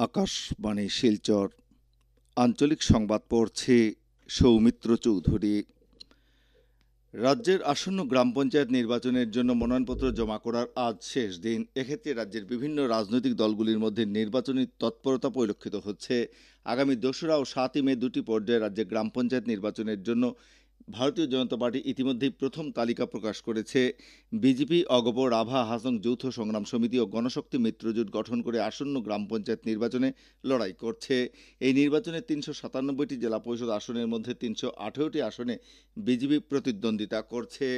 আকাশবাণী শিলচর আঞ্চলিক সংবাদ পড়ছে সৌমিত্র চৌধুরী। রাজ্যের আসন্ন গ্রাম পঞ্চায়েত নির্বাচনের জন্য মনোনয়নপত্র জমা করার আজ শেষ দিন। এক্ষেত্রে রাজ্যের বিভিন্ন রাজনৈতিক দলগুলির মধ্যে নির্বাচনী তৎপরতা পরিলক্ষিত হচ্ছে। আগামী 2রা ও 7ই মে দুটি পর্যায়ে রাজ্যে গ্রাম পঞ্চায়েত নির্বাচনের জন্য ভারতীয় জনতা পার্টি ইতিমধ্যেই প্রথম তালিকা প্রকাশ করেছে। বিজেপি, অগপ, রাভা, হাসং যৌথ সংগ্রাম সমিতি ও গণশক্তি মিত্রজোট গঠন করে আসন্ন গ্রাম পঞ্চায়েত নির্বাচনে লড়াই করছে। এই নির্বাচনে 397টি জেলা পরিষদ আসনের মধ্যে 318টি আসনে বিজেপি প্রতিদ্বন্দ্বিতা করছে।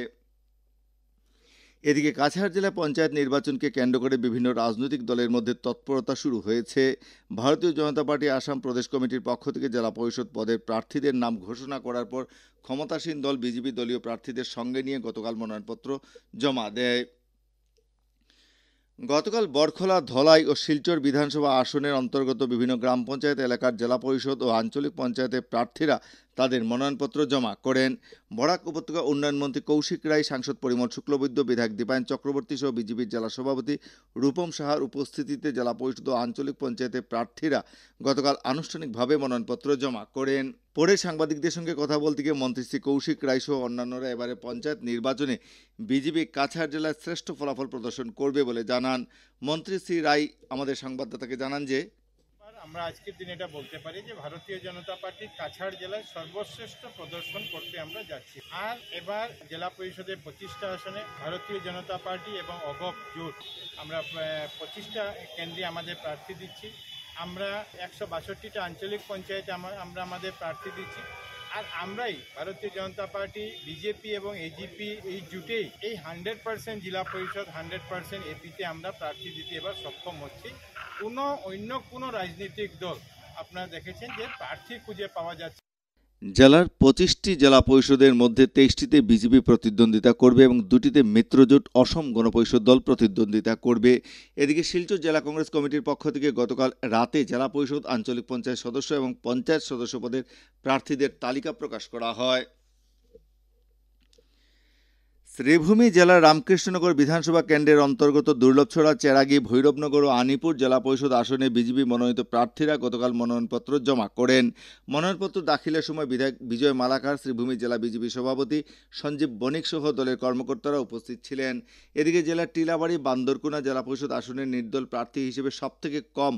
এদিকে কাছাড় জেলা পঞ্চায়েত নির্বাচনকে কেন্দ্র করে বিভিন্ন রাজনৈতিক দলের মধ্যে তৎপরতা শুরু হয়েছে। ভারতীয় জনতা পার্টি আসাম প্রদেশ কমিটির পক্ষ থেকে জেলা পরিষদ পদের প্রার্থীদের নাম ঘোষণা করার পর ক্ষমতাসীন দল বিজেপি দলীয় প্রার্থীদের সঙ্গে নিয়ে গতকাল মনোনয়নপত্র জমা দেয়। গতকাল বরখলা, ধলাই ও শিলচর বিধানসভা আসনের অন্তর্গত বিভিন্ন গ্রাম পঞ্চায়েত এলাকার জেলা পরিষদ ও আঞ্চলিক পঞ্চায়েতের প্রার্থীরা তাদের মনোনয়নপত্র জমা করেন। বরাক উপত্যকা উন্নয়ন মন্ত্রী কৌশিক রায়, সাংসদ পরিমল শুক্লবৈদ্য, বিধায়ক দীপায়ন চক্রবর্তী সহ বিজেপির জেলা সভাপতি রূপম সাহার উপস্থিতিতে জেলা পরিষদ ও আঞ্চলিক পঞ্চায়েতের প্রার্থীরা গতকাল আনুষ্ঠানিকভাবে মনোনয়নপত্র জমা করেন। পরে সাংবাদিকদের সঙ্গে কথা বলতে গিয়ে মন্ত্রী শ্রী কৌশিক রায় সহ অন্যান্যরা এবারে পঞ্চায়েত নির্বাচনে বিজেপি কাছাড় জেলায় শ্রেষ্ঠ ফলাফল প্রদর্শন করবে বলে জানান। মন্ত্রী শ্রী রায় আমাদের সংবাদদাতাকে জানান যে আমরা আজকের দিনে এটা বলতে পারি যে ভারতীয় জনতা পার্টি কাছাড় জেলায় সর্বশ্রেষ্ঠ প্রদর্শন করতে আমরা যাচ্ছি। আর এবার জেলা পরিষদের 25টা আসনে ভারতীয় জনতা পার্টি এবং অগপ জোট আমরা 25টা কেন্দ্রে আমাদের প্রার্থী দিচ্ছি। আমরা 162টা আঞ্চলিক পঞ্চায়েতে আমরা আমাদের প্রার্থী দিচ্ছি। আর আমরাই ভারতীয় জনতা পার্টি, বিজেপি এবং এজিপি এই জুটেই এই 100% জেলা পরিষদ, 100% এপিতে আমরা প্রার্থী দিতে এবার সক্ষম হচ্ছি। অন্য কোনো রাজনৈতিক দল আপনারা দেখেছেন যে প্রার্থী খুঁজে পাওয়া যাচ্ছে। জেলার 25টি জেলা পরিষদের মধ্যে 23টিতে বিজেপি প্রতিদ্বন্দ্বিতা করবে এবং 2টিতে মিত্রজোট অসম গণপরিষদ দল প্রতিদ্বন্দ্বিতা করবে। এদিকে শিলচর জেলা কংগ্রেস কমিটির পক্ষ থেকে গতকাল রাতে জেলা পরিষদ, আঞ্চলিক পঞ্চায়েত সদস্য এবং পঞ্চায়েত সদস্য পদের প্রার্থীদের তালিকা প্রকাশ করা হয়। শ্রীভূমি জেলার রামকৃষ্ণনগর বিধানসভা কেন্দ্রের অন্তর্গত দুর্লভছড়া, চেরাগী, ভৈরবনগর ও আনিপুর জেলা পরিষদ আসনে বিজেপি মনোনীত প্রার্থীরা গতকাল মনোনয়নপত্র জমা করেন। মনোনয়নপত্র দাখিলের সময় বিধায়ক বিজয় মালাকার, শ্রীভূমি জেলা বিজেপি সভাপতি সঞ্জীব বণিক সহ দলের কর্মকর্তারা উপস্থিত ছিলেন। এদিকে জেলার টিলাবাড়ি, বান্দরকুনা জেলা পরিষদ আসনের নির্দল প্রার্থী হিসেবে সবথেকে কম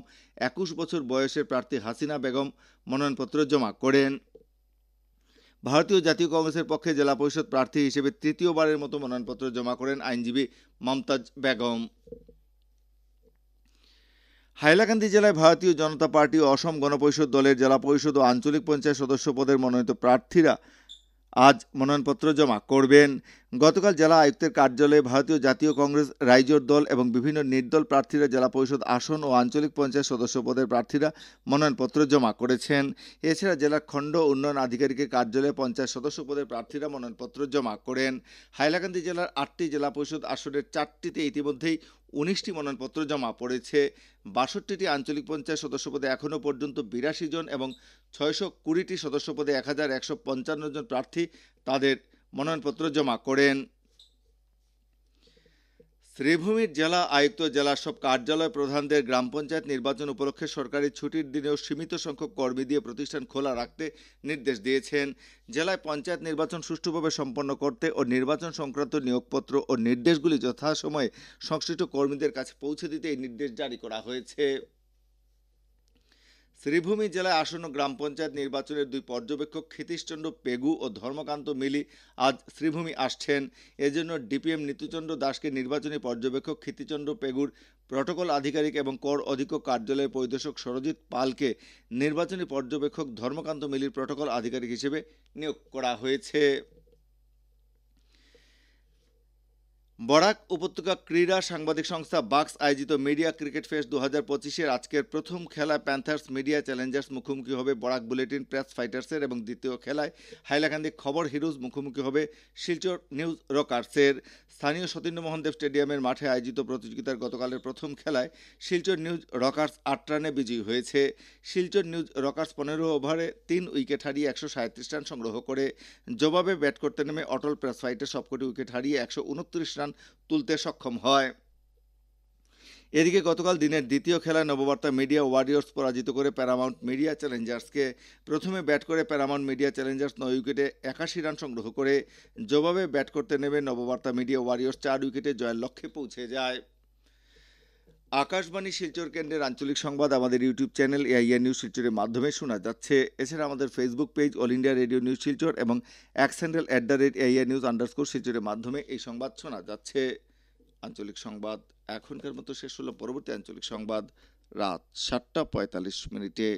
21 বছর বয়সের প্রার্থী হাসিনা বেগম মনোনয়নপত্র জমা করেন। ভারতীয় জাতীয় কংগ্রেসের পক্ষে জেলা পরিষদ প্রার্থী হিসেবে তৃতীয়বারের মতো মনোনয়নপত্র জমা করেন আইনজীবী মমতাজ বেগম। হাইলাকান্দি জেলায় ভারতীয় জনতা পার্টি ও অসম গণপরিষদ দলের জেলা পরিষদ ও আঞ্চলিক পঞ্চায়েত সদস্য পদের মনোনীত প্রার্থীরা আজ মনোনয়নপত্র জমা করবেন। গতকাল জেলা আয়ুক্তের কার্যালয়ে ভারতীয় জাতীয় কংগ্রেস, রাইজোর দল এবং বিভিন্ন নির্দল প্রার্থীরা জেলা পরিষদ আসন ও আঞ্চলিক পঞ্চায়েত সদস্য পদের প্রার্থীরা মনোনয়নপত্র জমা করেছেন। এছাড়া জেলার খণ্ড উন্নয়ন আধিকারিকের কার্যালয়ে পঞ্চায়েত সদস্য পদের প্রার্থীরা মনোনয়নপত্র জমা করেন। হাইলাকান্দি জেলার 8টি জেলা পরিষদ আসনের 4টিতে ইতিমধ্যেই 19টি মনোনয়নপত্র জমা পড়েছে। 62টি আঞ্চলিক পঞ্চায়েত সদস্য পদে এখনও পর্যন্ত 82 জন এবং 620টি সদস্য পদে 1155 জন প্রার্থী তাদের মনোনয়নপত্র জমা করেন। শ্রীভূমির জেলা আয়ুক্ত জেলার সব কার্যালয় প্রধানদের গ্রাম পঞ্চায়েত নির্বাচন উপলক্ষে সরকারি ছুটির দিনেও সীমিত সংখ্যক কর্মী দিয়ে প্রতিষ্ঠান খোলা রাখতে নির্দেশ দিয়েছেন। জেলায় পঞ্চায়েত নির্বাচন সুষ্ঠুভাবে সম্পন্ন করতে ও নির্বাচন সংক্রান্ত নিয়োগপত্র ও নির্দেশগুলি যথাসময়ে সংশ্লিষ্ট কর্মীদের কাছে পৌঁছে দিতে এই নির্দেশ জারি করা হয়েছে। শ্রীভূমি জেলায় আসন্ন গ্রাম পঞ্চায়েত নির্বাচনের 2 পর্যবেক্ষক ক্ষিতীশচন্দ্র পেগু ও ধর্মকান্ত মিলি আজ শ্রীভূমি আসছেন। এজন্য ডিপিএম নিতুচন্দ্র দাসকে নির্বাচনী পর্যবেক্ষক ক্ষিতীচন্দ্র পেগুর প্রটোকল আধিকারিক এবং কর অধীক্ষক কার্যালয়ের পরিদর্শক সরজিৎ পালকে নির্বাচনী পর্যবেক্ষক ধর্মকান্ত মিলির প্রটোকল আধিকারিক হিসেবে নিয়োগ করা হয়েছে। বরাক উপত্যকা ক্রীড়া সাংবাদিক সংস্থা বাক্স আয়োজিত মিডিয়া ক্রিকেট ফেস্ট 2025-এর আজকের প্রথম খেলায় প্যান্থার্স মিডিয়া চ্যালেঞ্জার্স মুখোমুখি হবে বরাক বুলেটিন প্রেস ফাইটার্সের এবং দ্বিতীয় খেলায় হাইলাকান্দি খবর হিরোজ মুখোমুখি হবে শিলচর নিউজ রকার্সের। স্থানীয় সতীন্দ্রমোহন দেব স্টেডিয়ামের মাঠে আয়োজিত প্রতিযোগিতার গতকালের প্রথম খেলায় শিলচর নিউজ রকার্স 8 রানে বিজয়ী হয়েছে। শিলচর নিউজ রকার্স 15 ওভারে 3 উইকেট হারিয়ে 137 রান সংগ্রহ করে। জবাবে ব্যাট করতে নেমে অটল প্রেস ফাইটার সবকটি উইকেট হারিয়ে 129 রান তুলতে সক্ষম হয়। এদিকে গতকাল দিনের দ্বিতীয় খেলায় নববার্তা মিডিয়া ওয়ারিয়র্স পরাজিত করে প্যারামাউন্ট মিডিয়া চ্যালেঞ্জার্সকে। প্রথমে ব্যাট করে প্যারামাউন্ট মিডিয়া চ্যালেঞ্জার্স 9 উইকেটে 81 রান সংগ্রহ করে জবাবে ব্যাট করতে নেমে নববার্তা মিডিয়া ওয়ারিয়র্স 4 উইকেটে জয়ের লক্ষ্যে পৌঁছে যায়। আকাশবাণী শিলচর কেন্দ্রের আঞ্চলিক সংবাদ আমাদের ইউটিউব চ্যানেল এআইআর নিউজ শিলচরের মাধ্যমে শোনা যাচ্ছে। এছাড়া আমাদের Facebook page all India radio news Silchar এবং এক্স হ্যান্ডেল @AIR নিউজ _ শিলচরের মাধ্যমে এই সংবাদ শোনা যাচ্ছে। আঞ্চলিক সংবাদ এখনকার মতো শেষ হলো। পরবর্তী আঞ্চলিক সংবাদ রাত 7:45 মিনিটে।